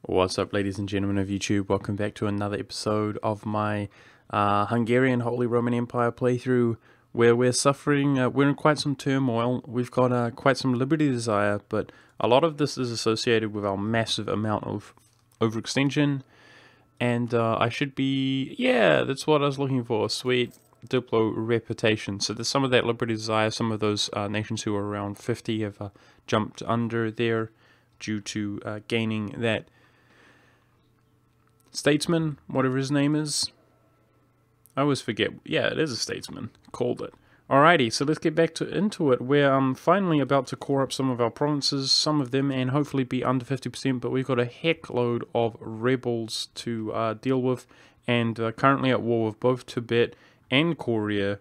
What's up, ladies and gentlemen of YouTube? Welcome back to another episode of my Hungarian Holy Roman Empire playthrough, where we're suffering, we're in quite some turmoil. We've got quite some liberty desire, but a lot of this is associated with our massive amount of overextension, and I should be, yeah, that's what I was looking for, sweet Diplo reputation. So there's some of that liberty desire. Some of those nations who are around 50 have jumped under there due to gaining that statesman, whatever his name is. I always forget. Yeah, it is a statesman. Called it. Alrighty, so let's get back into it. We're finally about to core up some of our provinces, some of them, and hopefully be under 50%, but we've got a heck load of rebels to deal with, and currently at war with both Tibet and Korea.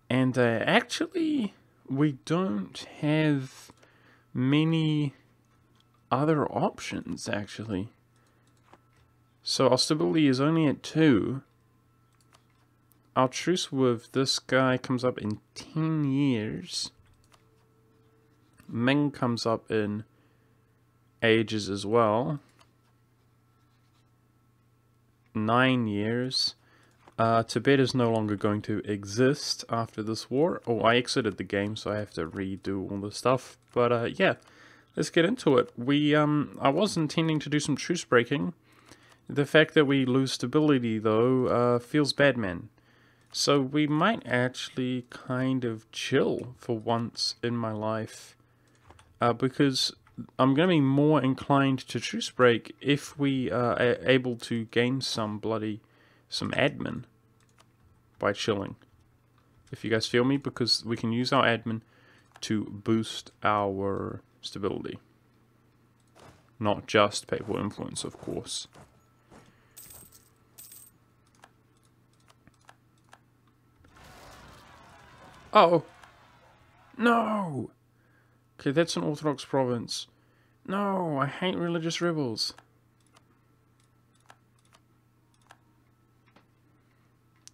And actually, we don't have many other options, actually. So our stability is only at 2. Our truce with this guy comes up in 10 years. Ming comes up in ages as well. 9 years. Tibet is no longer going to exist after this war. Oh, I exited the game, so I have to redo all the stuff. But yeah, let's get into it. I was intending to do some truce breaking. The fact that we lose stability, though, feels bad, man. So we might actually kind of chill for once in my life. Because I'm going to be more inclined to truce break if we are able to gain some admin by chilling. If you guys feel me, because we can use our admin to boost our stability. Not just papal influence, of course. Oh, no! Okay, that's an Orthodox province. No, I hate religious rebels.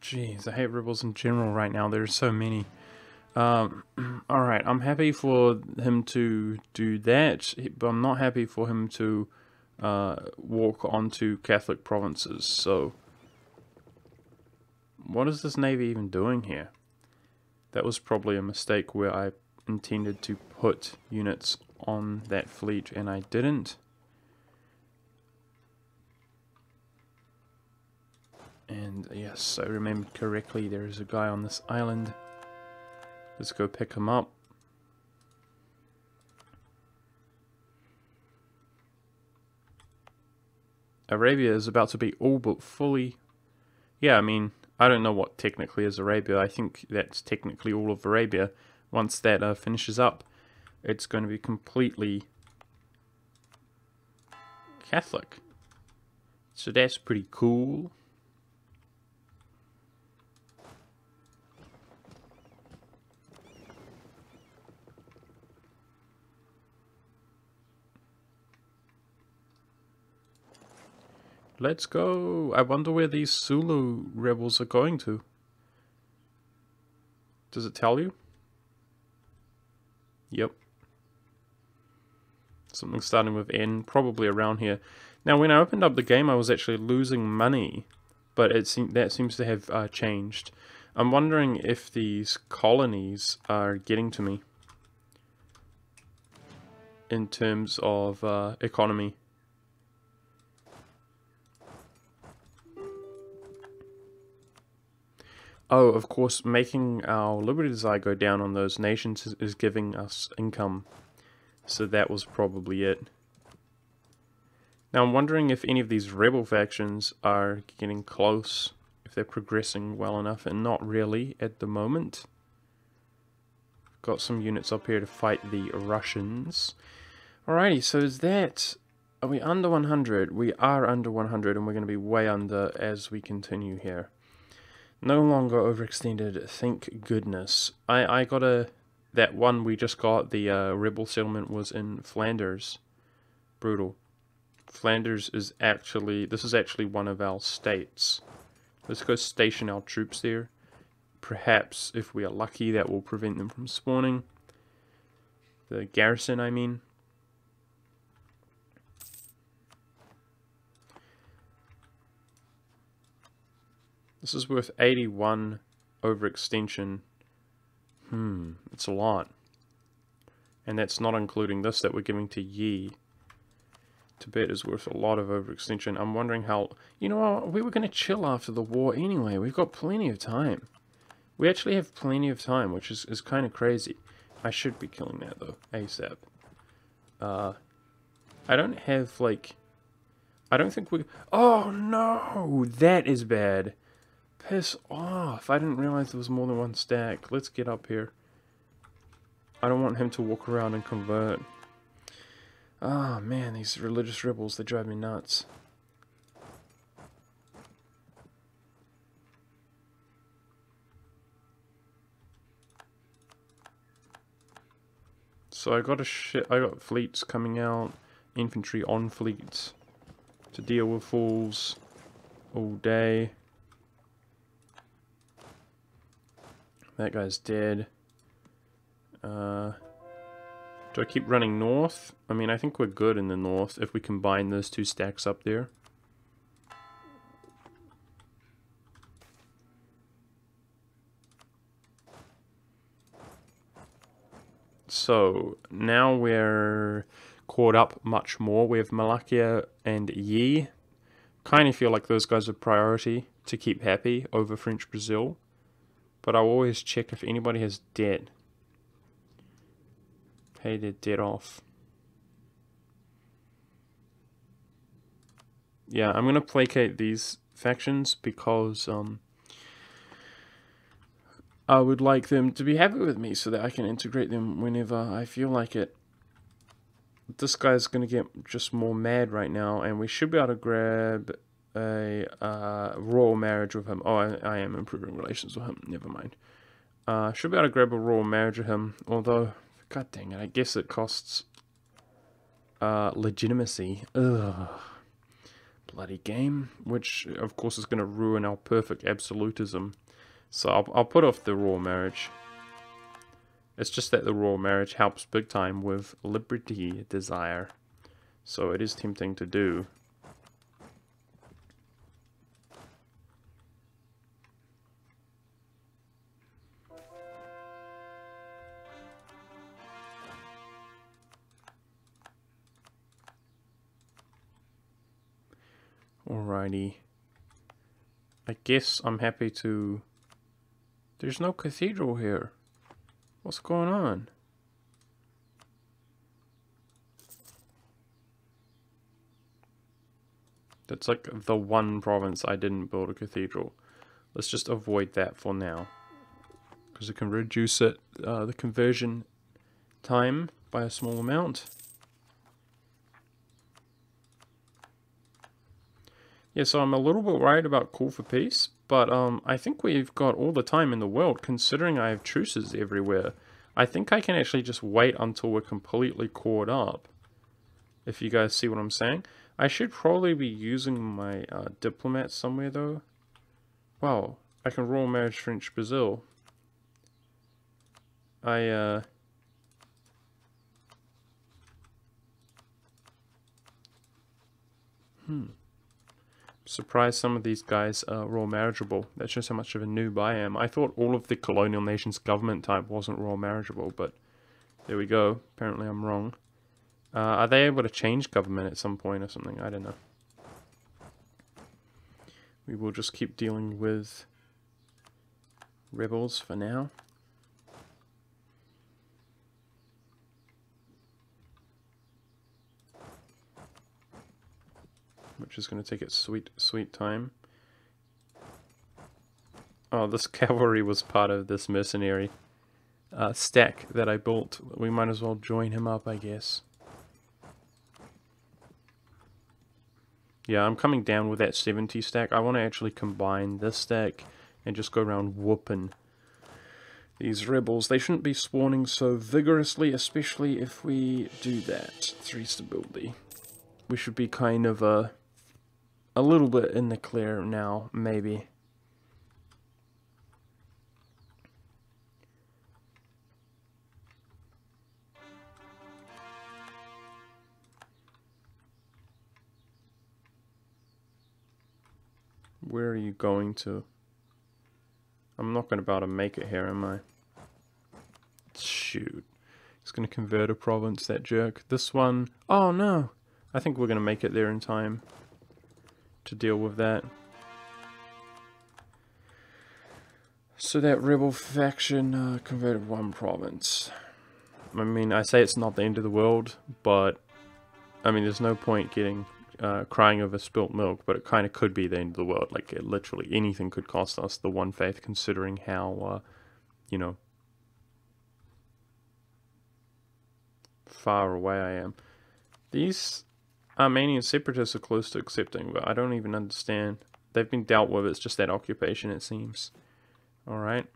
Jeez, I hate rebels in general right now. There's so many. Alright, I'm happy for him to do that, but I'm not happy for him to walk onto Catholic provinces, so... What is this navy even doing here? That was probably a mistake where I intended to put units on that fleet and I didn't. And yes, I remembered correctly, there is a guy on this island. Let's go pick him up. Arabia is about to be all but fully... Yeah, I mean... I don't know what technically is Arabia. I think that's technically all of Arabia. Once that finishes up, it's going to be completely Catholic. So that's pretty cool. Let's go. I wonder where these Sulu rebels are going to. Does it tell you? Yep. Something starting with N, probably around here. Now, when I opened up the game, I was actually losing money, but that seems to have changed. I'm wondering if these colonies are getting to me in terms of economy. Oh, of course, making our liberty desire go down on those nations is giving us income. So that was probably it. Now I'm wondering if any of these rebel factions are getting close, if they're progressing well enough, and not really at the moment. Got some units up here to fight the Russians. Alrighty, so is that... Are we under 100? We are under 100, and we're going to be way under as we continue here. No longer overextended, thank goodness. I got that one we just got, the rebel settlement was in Flanders. Brutal. Flanders is actually, this is actually one of our states. Let's go station our troops there. Perhaps, if we are lucky, that will prevent them from spawning. The garrison, I mean. This is worth 81 overextension. It's a lot. And that's not including this that we're giving to Yi. Tibet is worth a lot of overextension. I'm wondering how... You know what? We were going to chill after the war anyway. We've got plenty of time. We actually have plenty of time, which is kind of crazy. I should be killing that, though, ASAP. I don't have, like... I don't think we... Oh, no! That is bad. Piss off. I didn't realize there was more than one stack. Let's get up here. I don't want him to walk around and convert. Oh, man, these religious rebels, they drive me nuts. So I got fleets coming out, infantry on fleets to deal with fools all day. That guy's dead. Do I keep running north? I mean, I think we're good in the north if we combine those two stacks up there. So, now we're caught up much more. We have Malakia and Yi. Kind of feel like those guys are priority to keep happy over French Brazil. But I'll always check if anybody has debt. Pay their debt off. Yeah, I'm going to placate these factions because I would like them to be happy with me so that I can integrate them whenever I feel like it. This guy's going to get just more mad right now, and we should be able to grab a royal marriage with him. Oh, I am improving relations with him. Never mind. Should be able to grab a royal marriage with him, although, god dang it, I guess it costs legitimacy. Ugh. Bloody game, which of course is going to ruin our perfect absolutism. So I'll put off the royal marriage. It's just that the royal marriage helps big time with liberty desire. So it is tempting to do. Alrighty. I guess I'm happy to... There's no cathedral here. What's going on? That's like the one province I didn't build a cathedral. Let's just avoid that for now. Because it can reduce it, the conversion time by a small amount. Yeah, so I'm a little bit worried about call for peace, but I think we've got all the time in the world, considering I have truces everywhere. I think I can actually just wait until we're completely caught up, if you guys see what I'm saying. I should probably be using my diplomat somewhere, though. Wow, I can royal marriage French Brazil. Surprised some of these guys are royal marriageable. That shows how much of a noob I am. I thought all of the colonial nations government type wasn't royal marriageable, but there we go. Apparently I'm wrong. Are they able to change government at some point or something? I don't know. We will just keep dealing with rebels for now. Which is going to take its sweet time. Oh, this cavalry was part of this mercenary stack that I built. We might as well join him up, I guess. Yeah, I'm coming down with that 70 stack. I want to actually combine this stack and just go around whooping these rebels. They shouldn't be spawning so vigorously, especially if we do that. 3 stability. We should be kind of a little bit in the clear now, maybe. Where are you going to? I'm not going to be able to make it here, am I? Shoot. He's going to convert a province, that jerk. This one... Oh, no. I think we're going to make it there in time to deal with that. So that rebel faction converted one province. I mean, I say it's not the end of the world, but... I mean, there's no point getting... crying over spilt milk, but it kind of could be the end of the world. Like, literally anything could cost us the one faith, considering how, you know, far away I am. These Armenian separatists are close to accepting, but I don't even understand. They've been dealt with, it's just that occupation, it seems. Alright.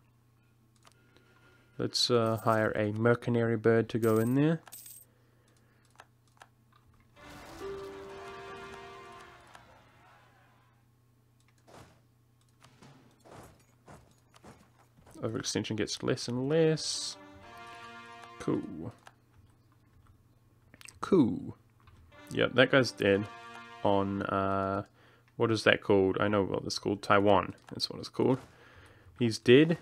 Let's hire a mercenary bird to go in there. Overextension gets less and less. Cool. Cool. Yep, that guy's dead. On, what is that called? I know what it's called. Taiwan. That's what it's called. He's dead.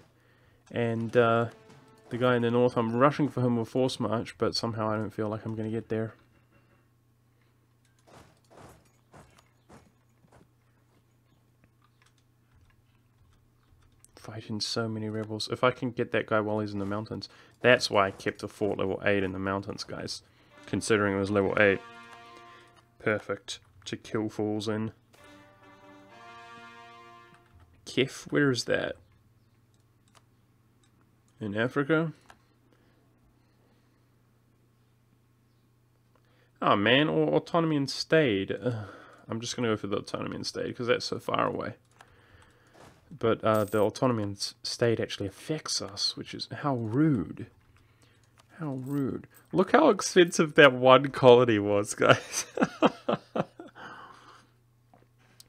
And, the guy in the north, I'm rushing for him with force march, but somehow I don't feel like I'm going to get there. Fighting so many rebels. If I can get that guy while he's in the mountains. That's why I kept a fort level 8 in the mountains, guys. Considering it was level 8. Perfect to kill fools in. Kef, where is that? In Africa? Oh man, or autonomy and stayed. I'm just going to go for the autonomy and stayed because that's so far away. But the autonomy and state actually affects us, which is how rude. How rude. Look how expensive that one colony was, guys.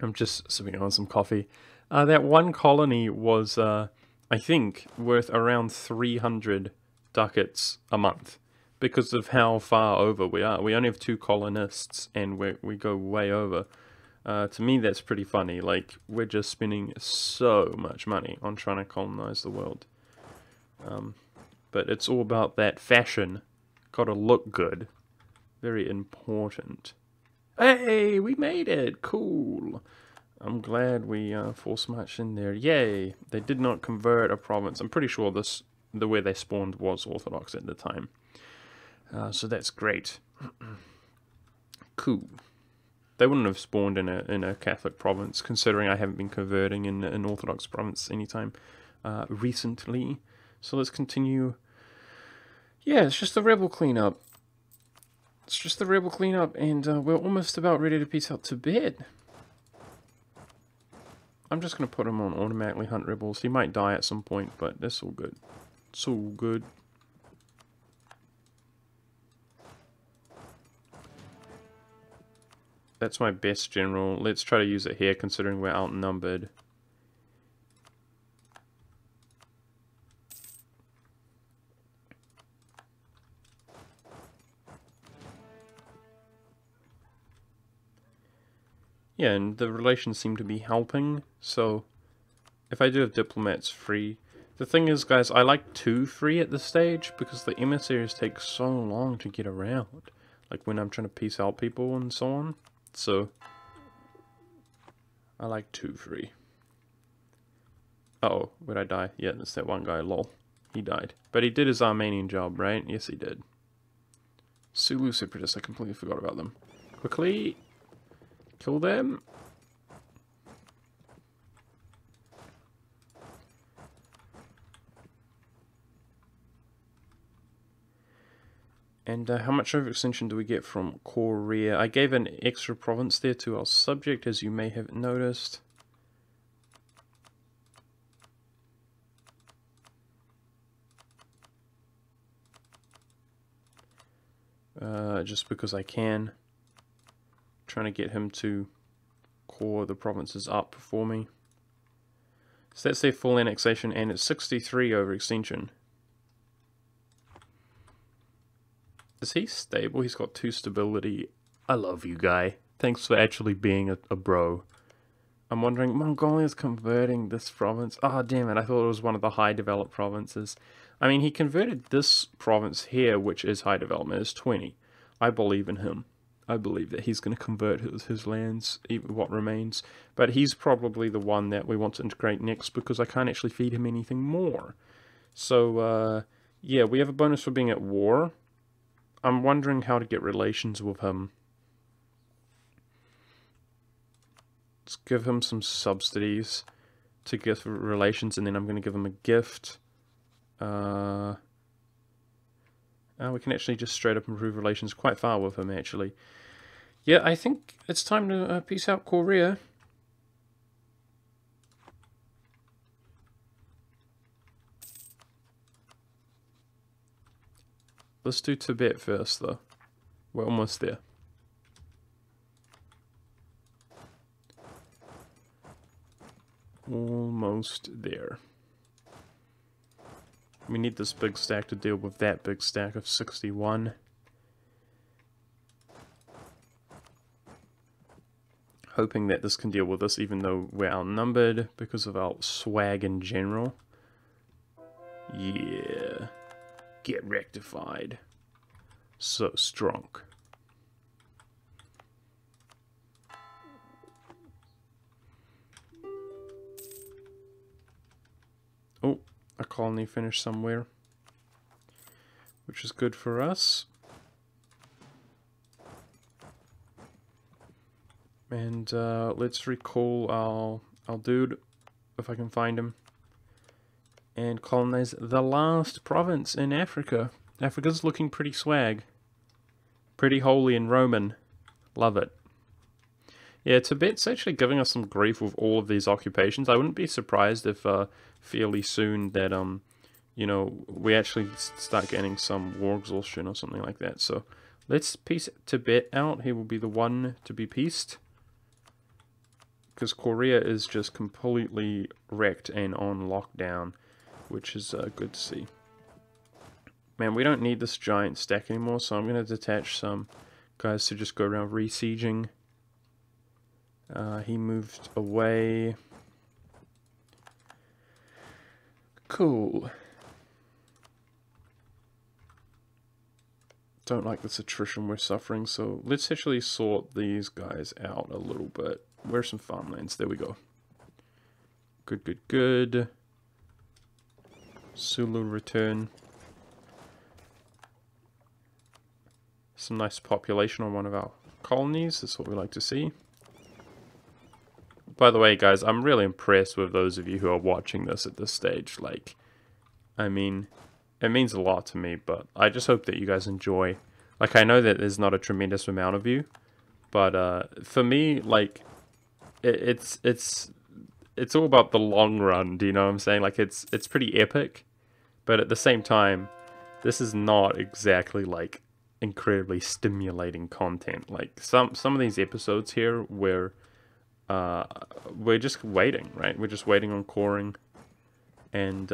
I'm just sipping on some coffee. That one colony was, I think, worth around 300 ducats a month. Because of how far over we are. We only have 2 colonists, and we go way over. To me, that's pretty funny. Like, we're just spending so much money on trying to colonize the world. But it's all about that fashion. Gotta look good. Very important. Hey, we made it! Cool! I'm glad we force marched in there. Yay! They did not convert a province. I'm pretty sure the way they spawned was Orthodox at the time. So that's great. Cool. They wouldn't have spawned in a Catholic province, considering I haven't been converting in an Orthodox province anytime recently. So let's continue. Yeah, it's just the rebel cleanup. It's just the rebel cleanup, and we're almost about ready to peace out to bed. I'm just going to put him on automatically hunt rebels. He might die at some point, but that's all good. It's all good. That's my best general. Let's try to use it here, considering we're outnumbered. Yeah, and the relations seem to be helping, so if I do have diplomats free... The thing is, guys, I like 2 free at this stage, because the emissaries take so long to get around. Like when I'm trying to peace out people and so on. So, I like 2 free. Uh-oh, where'd I die? Yeah, that's that one guy, lol. He died. But he did his Armenian job, right? Yes, he did. Sulu separatists, I completely forgot about them. Quickly! Kill them! And how much overextension do we get from Korea? I gave an extra province there to our subject, as you may have noticed. Just because I can. Trying to get him to core the provinces up for me. So that's their full annexation, and it's 63 overextension. Is he stable? He's got 2 stability. I love you, guy. Thanks for actually being a bro. I'm wondering, Mongolia's converting this province. Ah, oh, damn it, I thought it was one of the high developed provinces. I mean, he converted this province here, which is high development, as 20. I believe in him. I believe that he's going to convert his lands, even what remains. But he's probably the one that we want to integrate next, because I can't actually feed him anything more. So, yeah, we have a bonus for being at war. I'm wondering how to get relations with him. Let's give him some subsidies to get relations, and then I'm going to give him a gift. We can actually just straight up improve relations quite far with him, actually. Yeah, I think it's time to peace out Korea. Let's do Tibet first, though. We're almost there. Almost there. We need this big stack to deal with that big stack of 61. Hoping that this can deal with us, even though we're outnumbered because of our swag in general. Yeah. Get rectified. So strong. Oh, a colony finished somewhere, which is good for us. And let's recall our dude, if I can find him, and colonize the last province in Africa. Africa's looking pretty swag. Pretty holy and Roman. Love it. Yeah, Tibet's actually giving us some grief with all of these occupations. I wouldn't be surprised if fairly soon that, you know, we actually start getting some war exhaustion or something like that. So let's peace Tibet out. He will be the one to be peaced. Because Korea is just completely wrecked and on lockdown, which is good to see. Man, we don't need this giant stack anymore, so I'm going to detach some guys to just go around re-sieging. He moved away. Cool. Don't like this attrition we're suffering, so let's actually sort these guys out a little bit. Where's some farmlands? There we go. Good, good, good. Sulu return. Some nice population on one of our colonies. That's what we like to see. By the way, guys, I'm really impressed with those of you who are watching this at this stage. Like, I mean, it means a lot to me, but I just hope that you guys enjoy. Like, I know that there's not a tremendous amount of you, but for me, like, it's all about the long run. Do you know what I'm saying? Like, it's pretty epic, but at the same time, this is not exactly like incredibly stimulating content. Like some of these episodes here where we're just waiting, right? We're just waiting on coring, and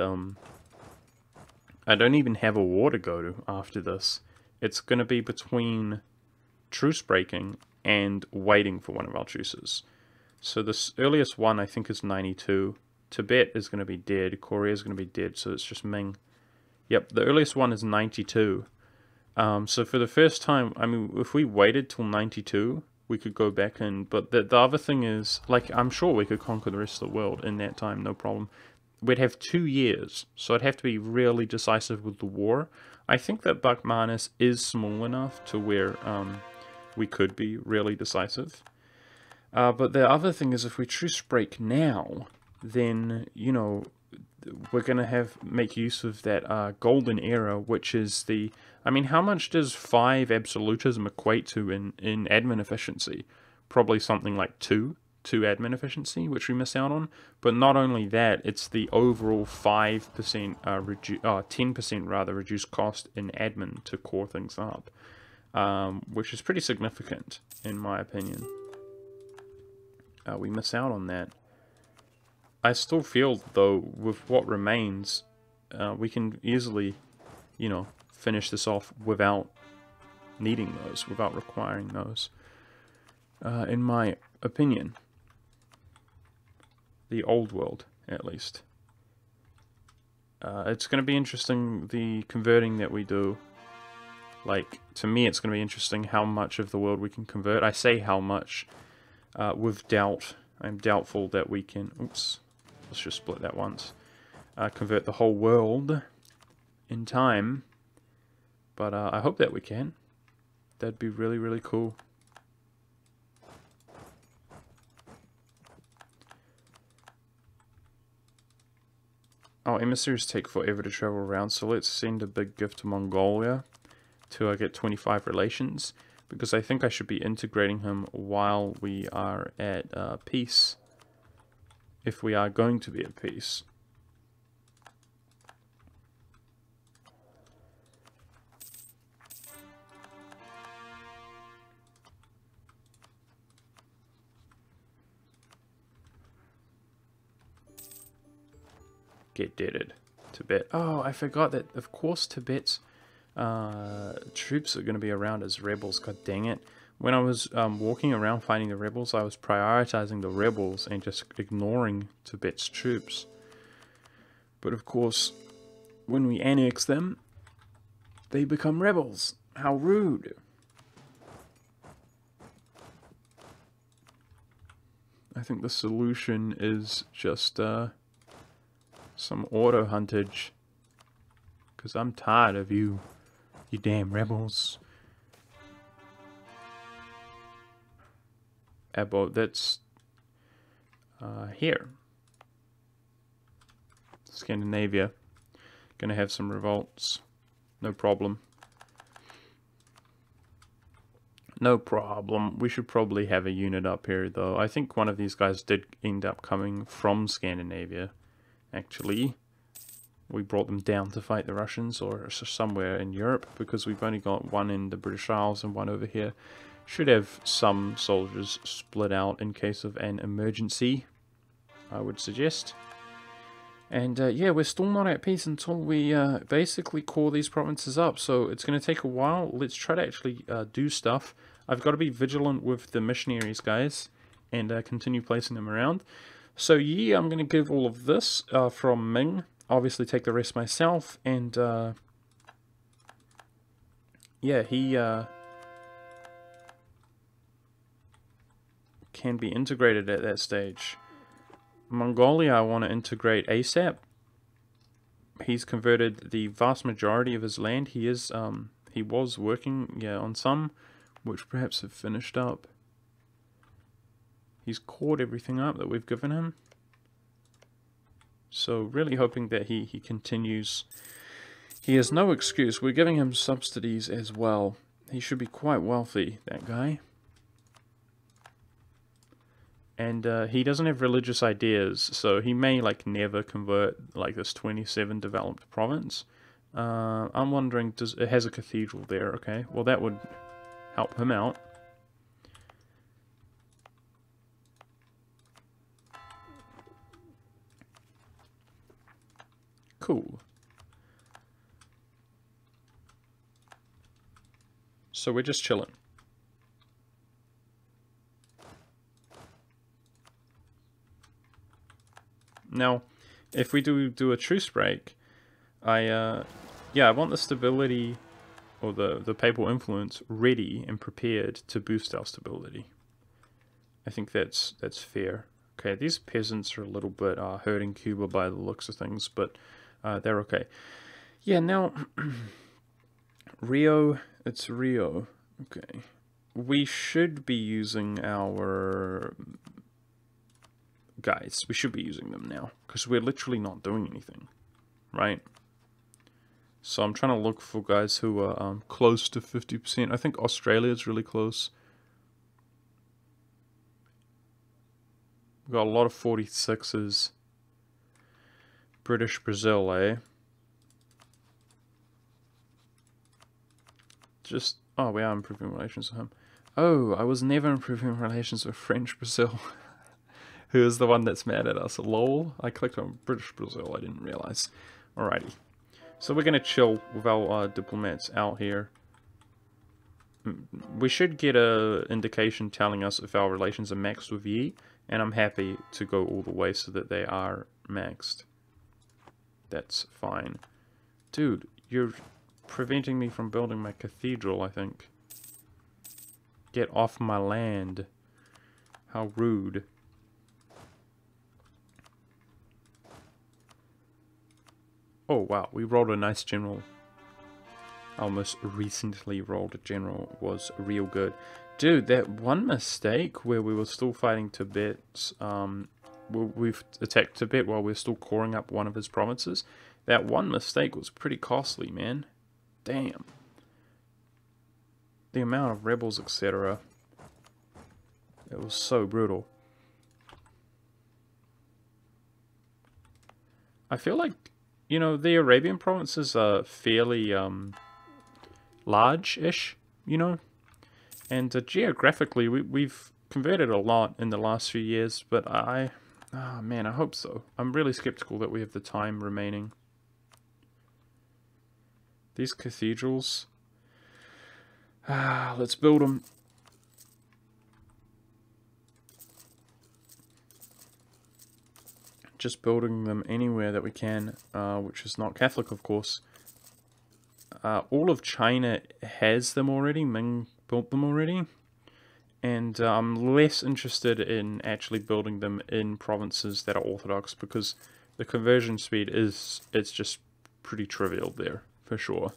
I don't even have a war to go to after this. It's gonna be between truce breaking and waiting for one of our truces. So this earliest one I think is 92. Tibet is going to be dead. Korea is going to be dead. So it's just Ming. Yep, the earliest one is 92. So for the first time, I mean, if we waited till 92, we could go back in. But the other thing is, like, I'm sure we could conquer the rest of the world in that time, no problem. We'd have 2 years, so it'd have to be really decisive with the war. I think that Bakhmanis is small enough to where we could be really decisive. But the other thing is, if we truce break now, then, you know, we're going to make use of that golden era, which is the... I mean, how much does 5 absolutism equate to in admin efficiency? Probably something like 2 admin efficiency, which we miss out on. But not only that, it's the overall 5%, 10% rather, reduced cost in admin to core things up, which is pretty significant, in my opinion. We miss out on that. I still feel, though, with what remains, we can easily, you know, finish this off without needing those, without requiring those, in my opinion. The old world, at least. It's going to be interesting, the converting that we do. Like, to me it's going to be interesting how much of the world we can convert. I say how much with doubt. I'm doubtful that we can... Oops. Let's just split that once. Convert the whole world in time. But I hope that we can. That'd be really, really cool. Oh, emissaries take forever to travel around, so let's send a big gift to Mongolia to get 25 relations, because I think I should be integrating him while we are at peace, if we are going to be at peace. Get deaded. Tibet. Oh, I forgot that, of course, Tibet's troops are going to be around as rebels. God dang it. When I was walking around finding the rebels, I was prioritizing the rebels and just ignoring Tibet's troops. But of course, when we annex them, they become rebels. How rude. I think the solution is just some auto huntage. Because I'm tired of you, you damn rebels. About that's here. Scandinavia. Gonna have some revolts. No problem. No problem. We should probably have a unit up here though. I think one of these guys did end up coming from Scandinavia. Actually, we brought them down to fight the Russians or somewhere in Europe, because we've only got one in the British Isles and one over here. Should have some soldiers split out in case of an emergency, I would suggest. And yeah, we're still not at peace until we basically core these provinces up, so it's going to take a while. Let's try to actually do stuff. I've got to be vigilant with the missionaries, guys, and continue placing them around. So yeah, I'm going to give all of this from Ming. Obviously take the rest myself, and yeah, he can be integrated at that stage. Mongolia I want to integrate ASAP. He's converted the vast majority of his land. He was working on some, which perhaps have finished up. He's caught everything up that we've given him. So really hoping that he continues. He has no excuse. We're giving him subsidies as well. He should be quite wealthy, that guy. And he doesn't have religious ideas, so he may like never convert like this 27 developed province. I'm wondering, it has a cathedral there? Okay, well that would help him out. Cool. So we're just chilling. Now, if we do a truce break, yeah, I want the stability or the papal influence ready and prepared to boost our stability. I think that's fair. Okay, these peasants are a little bit hurting Cuba by the looks of things, but they're okay. Yeah, now Rio, it's Rio. Okay, we should be using our guys. We should be using them now because we're literally not doing anything, right? So I'm trying to look for guys who are close to 50%. I think Australia is really close. We've got a lot of 46s. British Brazil, eh? Just, oh, we are improving relations with him. Oh, I was never improving relations with French Brazil. Who is the one that's mad at us? Lol. I clicked on British Brazil, I didn't realize. Alrighty. So we're going to chill with our diplomats out here. we should get a indication telling us if our relations are maxed with Yi, and I'm happy to go all the way so that they are maxed. That's fine. Dude, you're preventing me from building my cathedral, I think. Get off my land. How rude. Oh wow, we rolled a nice general. Our most recently rolled general was real good. Dude, that one mistake where we were still fighting Tibet, we've attacked Tibet while we're still coring up one of his provinces. That one mistake was pretty costly, man. Damn. The amount of rebels, etc. It was so brutal. I feel like, you know, the Arabian provinces are fairly large-ish, you know? And geographically, we've converted a lot in the last few years, but oh man, I hope so. I'm really skeptical that we have the time remaining. These cathedrals, let's build them. Just building them anywhere that we can, which is not Catholic, of course. All of China has them already. Ming built them already. And I'm less interested in actually building them in provinces that are Orthodox, because the conversion speed it's just pretty trivial there, for sure.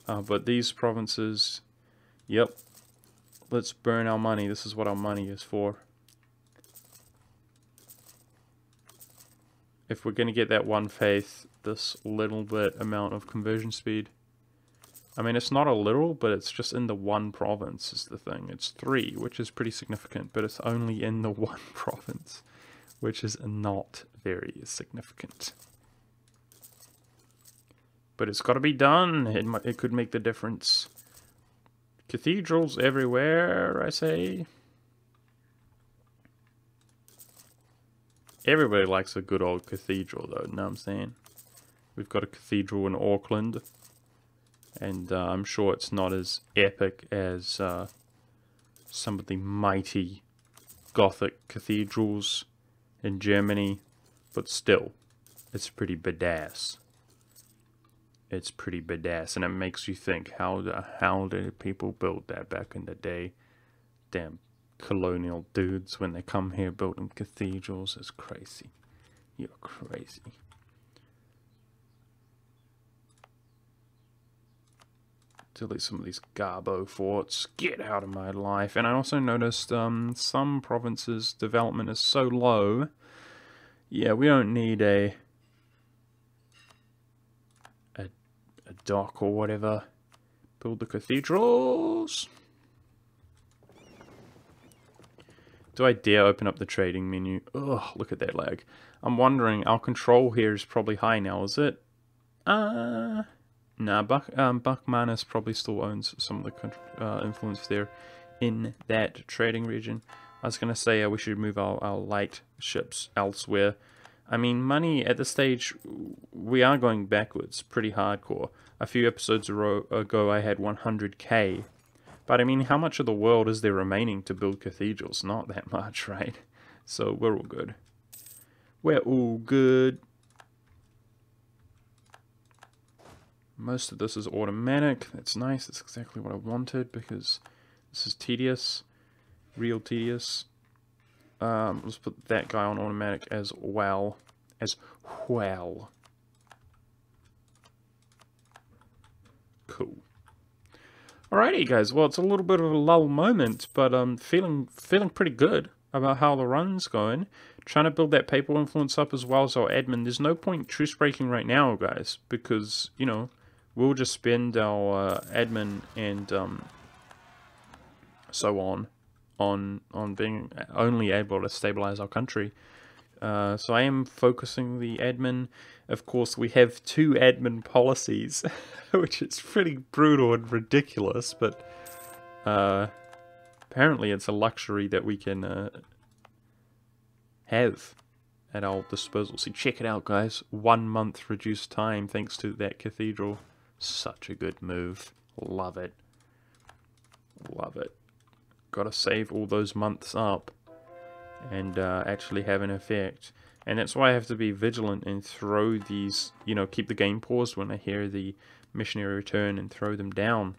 But these provinces, yep, let's burn our money. This is what our money is for. If we're going to get that one faith, this little bit amount of conversion speed. I mean, it's not a little, but it's just in the one province is the thing. It's 3, which is pretty significant, but it's only in the one province, which is not very significant. But it's got to be done. It could make the difference. Cathedrals everywhere, I say. Everybody likes a good old cathedral, though, you know what I'm saying? We've got a cathedral in Auckland, and I'm sure it's not as epic as some of the mighty Gothic cathedrals in Germany, but still, it's pretty badass. It's pretty badass, and it makes you think, how the hell did people build that back in the day? Damn colonial dudes, when they come here building cathedrals, is crazy. You're crazy. Delete some of these Garbo forts. Get out of my life. And I also noticed some provinces' development is so low. Yeah, we don't need a dock or whatever. Build the cathedrals. Do I dare open up the trading menu? Ugh, look at that lag. I'm wondering, our control here is probably high now, is it? Nah, Buckmanus probably still owns some of the influence there in that trading region. I was going to say we should move our light ships elsewhere. I mean, money at this stage, we are going backwards pretty hardcore. A few episodes ago I had 100k. But I mean, how much of the world is there remaining to build cathedrals? Not that much, right? So we're all good. We're all good. Most of this is automatic. That's nice. That's exactly what I wanted, because this is tedious. Real tedious. Let's put that guy on automatic as well. Cool. Alrighty, guys. Well, it's a little bit of a lull moment, but I'm feeling pretty good about how the run's going. Trying to build that papal influence up as well as our admin. There's no point truce breaking right now, guys, because, you know, we'll just spend our admin and so on being only able to stabilize our country. So I am focusing the admin. Of course, we have 2 admin policies, which is pretty brutal and ridiculous, but apparently it's a luxury that we can have at our disposal. So check it out, guys. 1 month reduced time thanks to that cathedral. Such a good move. Love it. Love it. Gotta save all those months up and actually have an effect. And that's why I have to be vigilant and throw these, you know, keep the game paused when I hear the missionary return and throw them down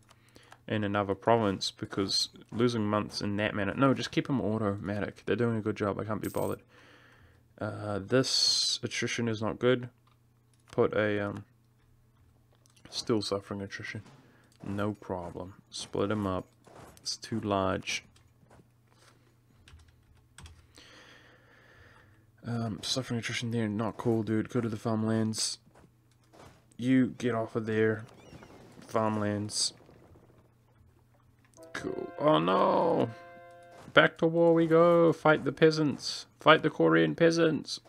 in another province, because losing months in that manner... No, just keep them automatic. They're doing a good job. I can't be bothered. This attrition is not good. Put a... still suffering attrition. No problem. Split them up. It's too large. Suffering attrition there, not cool, dude. Go to the farmlands. You get off of there. Farmlands. Cool. Oh no! Back to war we go. Fight the peasants. Fight the Korean peasants.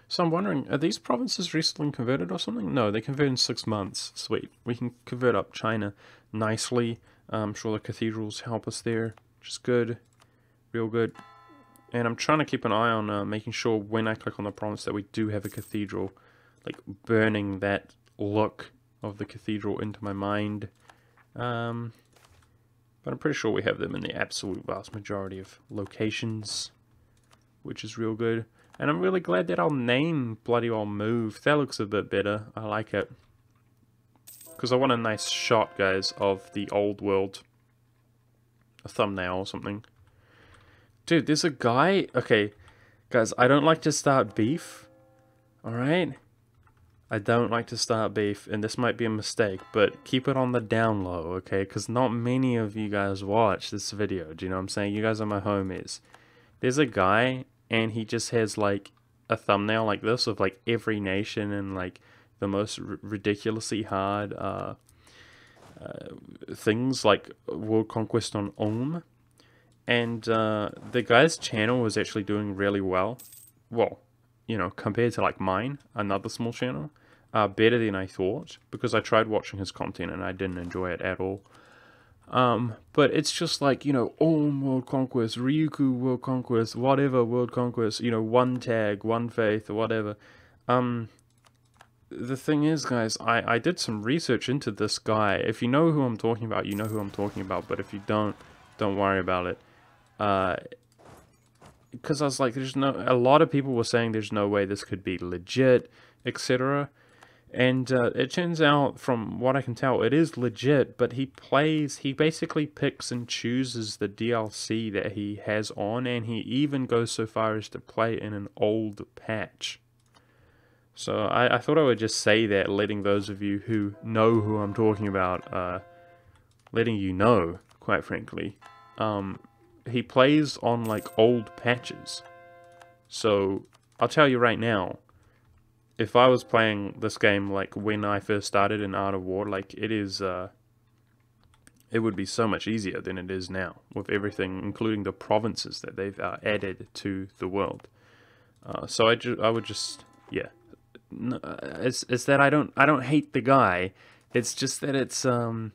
So I'm wondering, are these provinces recently converted or something? No, they converted in 6 months. Sweet. We can convert up China nicely. I'm sure the cathedrals help us there, which is good. Real good. And I'm trying to keep an eye on making sure when I click on the province that we do have a cathedral. Like, burning that look of the cathedral into my mind. But I'm pretty sure we have them in the absolute vast majority of locations, which is real good. And I'm really glad that our name bloody well moved. That looks a bit better. I like it. Because I want a nice shot, guys, of the old world. A thumbnail or something. Dude, there's a guy... Okay, guys, I don't like to start beef. Alright? I don't like to start beef, and this might be a mistake, but keep it on the down low, okay? Because not many of you guys watch this video, do you know what I'm saying? You guys are my homies. There's a guy... And he just has, like, a thumbnail like this of, like, every nation and, like, the most ridiculously hard things, like World Conquest on Ulm. And the guy's channel was actually doing really well. Well, you know, compared to, like, mine, another small channel. Better than I thought. Because I tried watching his content and I didn't enjoy it at all. But it's just like, you know, Ulm World Conquest, Ryukyu World Conquest, whatever World Conquest, you know, one tag, one faith, or whatever. The thing is, guys, I did some research into this guy. If you know who I'm talking about, you know who I'm talking about, but if you don't worry about it. Because I was like, a lot of people were saying there's no way this could be legit, etc. And it turns out, from what I can tell, it is legit, but he basically picks and chooses the DLC that he has on, and he even goes so far as to play in an old patch. So I thought I would just say that, letting those of you who know who I'm talking about, letting you know, quite frankly. He plays on, like, old patches. So, I'll tell you right now, if I was playing this game, like, when I first started in Art of War, like, it would be so much easier than it is now, with everything, including the provinces that they've added to the world. So I would just, yeah. It's that I don't hate the guy. It's just that it's, I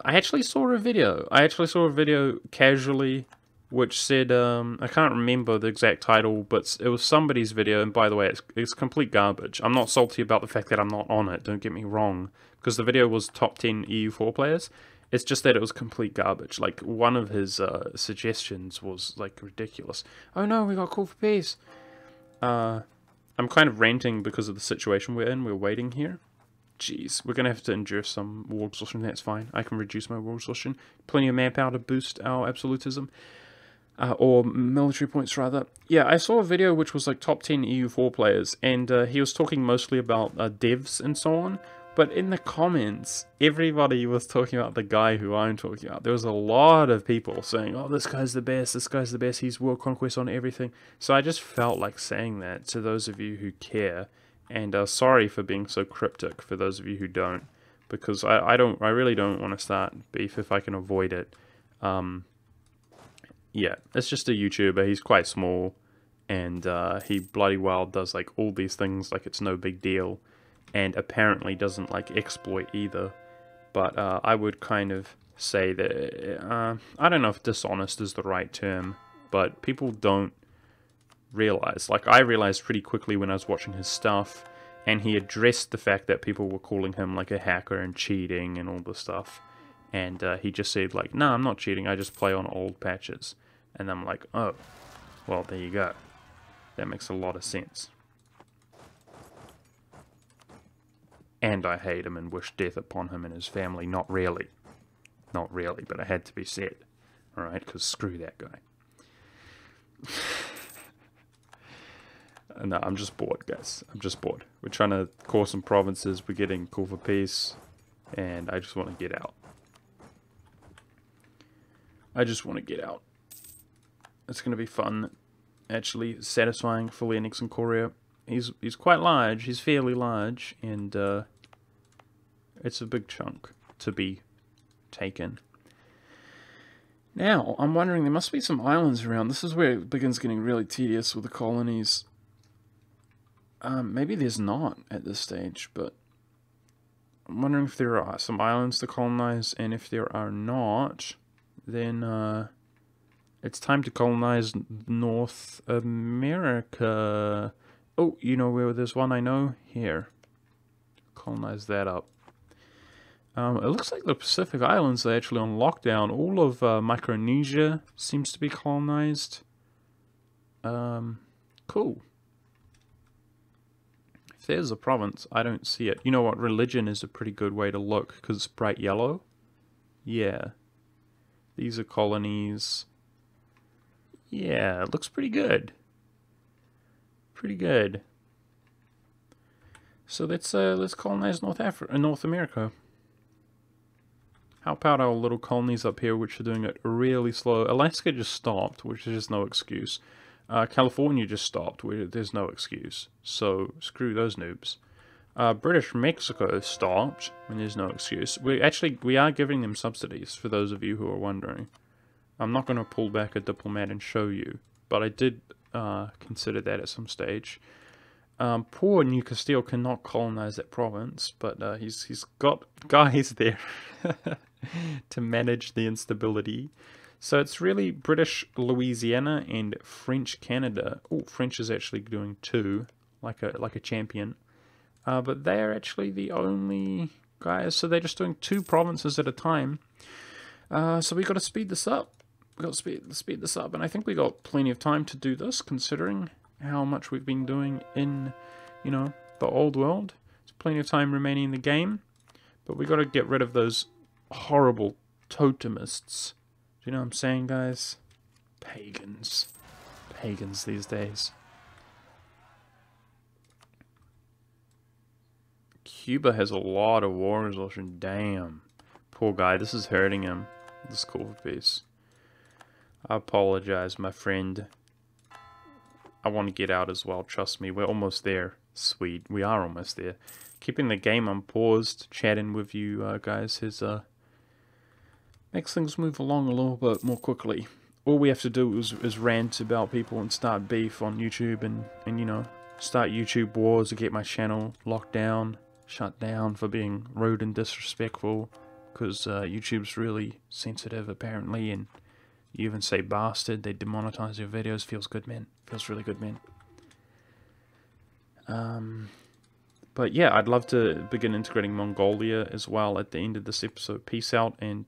actually saw a video. Casually, which said, I can't remember the exact title, but it was somebody's video, and by the way, it's complete garbage. I'm not salty about the fact that I'm not on it, don't get me wrong, because the video was top 10 EU4 players. It's just that it was complete garbage. Like, one of his suggestions was, like, ridiculous. Oh no, we got call for peace! I'm kind of ranting because of the situation we're in. We're waiting here. Jeez, we're going to have to endure some war exhaustion. That's fine. I can reduce my war exhaustion. Plenty of manpower to boost our absolutism. Or military points, rather. Yeah, I saw a video which was like top 10 EU4 players, and he was talking mostly about devs and so on. But in the comments, everybody was talking about the guy who I'm talking about. There was a lot of people saying, oh, this guy's the best, he's World Conquest on everything. So I just felt like saying that to those of you who care. And sorry for being so cryptic for those of you who don't, because I really don't want to start beef if I can avoid it. Yeah, it's just a YouTuber. He's quite small, and he bloody well does like all these things like it's no big deal, and apparently doesn't like exploit either. But I would kind of say that I don't know if dishonest is the right term, but people don't realize. Like, I realized pretty quickly when I was watching his stuff, And he addressed the fact that people were calling him like a hacker and cheating and all this stuff. And he just said like, no, I'm not cheating, I just play on old patches. And I'm like, oh, well, there you go. That makes a lot of sense. And I hate him and wish death upon him and his family. Not really. Not really, but it had to be said. Alright, because screw that guy. No, I'm just bored, guys. I'm just bored. We're trying to core some provinces. We're getting call for peace. And I just want to get out. I just want to get out. It's going to be fun. Actually satisfying, fully annexing Korea. He's quite large. He's fairly large. And it's a big chunk to be taken. Now, I'm wondering, there must be some islands around. This is where it begins getting really tedious with the colonies. Maybe there's not at this stage, but I'm wondering if there are some islands to colonize, and if there are not, then it's time to colonize North America. Oh, you know where there's one I know? Here. Colonize that up. It looks like the Pacific Islands are actually on lockdown. All of Micronesia seems to be colonized. Cool. If there's a province, I don't see it. You know what? Religion is a pretty good way to look, because it's bright yellow. Yeah. These are colonies. Yeah, it looks pretty good. Pretty good. So let's colonize North America. How about our little colonies up here, which are doing it really slow? Alaska just stopped, which is just no excuse. California just stopped, there's no excuse. So screw those noobs. British Mexico stopped, and there's no excuse. We are giving them subsidies, for those of you who are wondering. I'm not going to pull back a diplomat and show you, but I did consider that at some stage. Poor New Castile cannot colonize that province, but he's got guys there to manage the instability. So it's really British Louisiana and French Canada. Oh, French is actually doing two, like a champion. But they're actually the only guys, so they're just doing 2 provinces at a time. So we got to speed this up. We got to speed this up, and I think we got plenty of time to do this, considering how much we've been doing in, you know, the old world. There's plenty of time remaining in the game, but we got to get rid of those horrible totemists. Do you know what I'm saying, guys? Pagans. Pagans these days. Cuba has a lot of war resolution. Damn. Poor guy. This is hurting him. This call for peace. I apologize, my friend. I want to get out as well. Trust me. We're almost there. Sweet. We are almost there. Keeping the game unpaused. Chatting with you guys has makes things move along a little bit more quickly. All we have to do is rant about people and start beef on YouTube and you know, start YouTube wars to get my channel locked down, shut down for being rude and disrespectful, because YouTube's really sensitive apparently, and you even say bastard, they demonetize your videos. Feels good, man. Feels really good, man. But yeah, I'd love to begin integrating Mongolia as well at the end of this episode. Peace out, and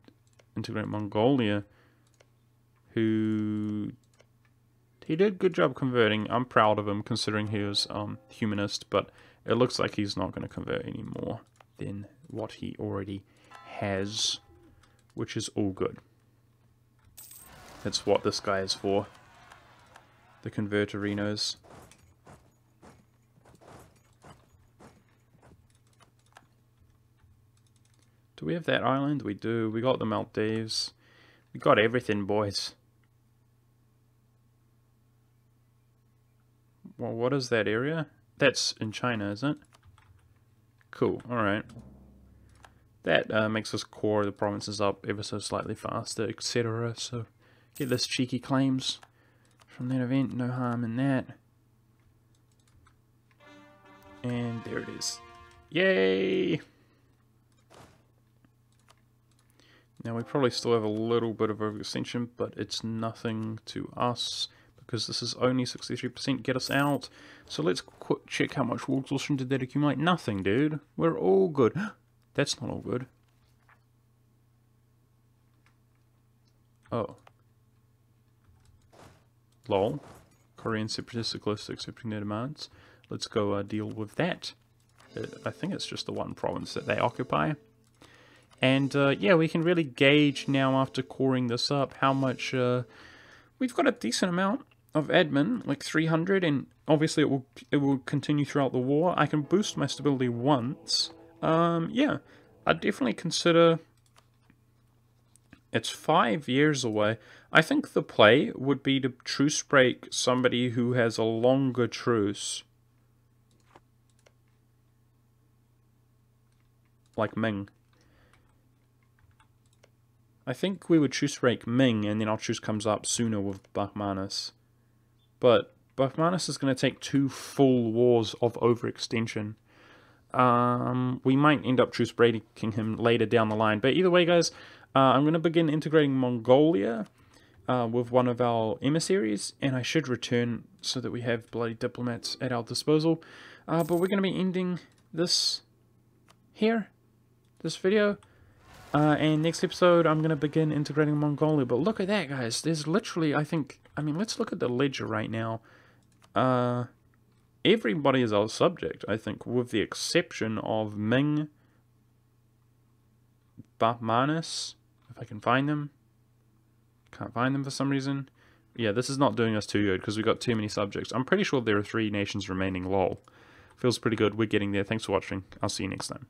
integrate Mongolia, who he did a good job converting. I'm proud of him considering he was humanist, but it looks like he's not going to convert any more than what he already has, which is all good. That's what this guy is for. The converterinos. Do we have that island? We do. We got the Maldives. We got everything, boys. Well, what is that area? That's in China, isn't it? Cool. Alright. That makes us core the provinces up ever so slightly faster, etc. So, get this cheeky claims from that event. No harm in that. And there it is. Yay! Now we probably still have a little bit of overextension, but it's nothing to us because this is only 63%, get us out. So let's check how much war exhaustion did that accumulate. Nothing, dude. We're all good. That's not all good. Oh. Lol. Korean separatists are close to accepting their demands. Let's go deal with that. I think it's just the one province that they occupy. And yeah, we can really gauge now after coring this up how much... we've got a decent amount of admin, like 300, and obviously it will continue throughout the war. I can boost my stability once. Yeah, I'd definitely consider... It's 5 years away. I think the play would be to truce break somebody who has a longer truce. Like Ming. I think we would truce break Ming, and then our truce comes up sooner with Bahmanis. But Bahmanis is going to take 2 full wars of overextension. We might end up truce breaking him later down the line. But either way, guys, I'm going to begin integrating Mongolia with one of our emissaries, and I should return so that we have bloody diplomats at our disposal. But we're going to be ending this here, this video. And next episode, I'm going to begin integrating Mongolia. But look at that, guys. There's literally, I mean, let's look at the ledger right now. Everybody is our subject, I think, with the exception of Ming, Bahmanis, if I can find them. Can't find them for some reason. Yeah, this is not doing us too good because we've got too many subjects. I'm pretty sure there are 3 nations remaining, lol. Feels pretty good. We're getting there. Thanks for watching. I'll see you next time.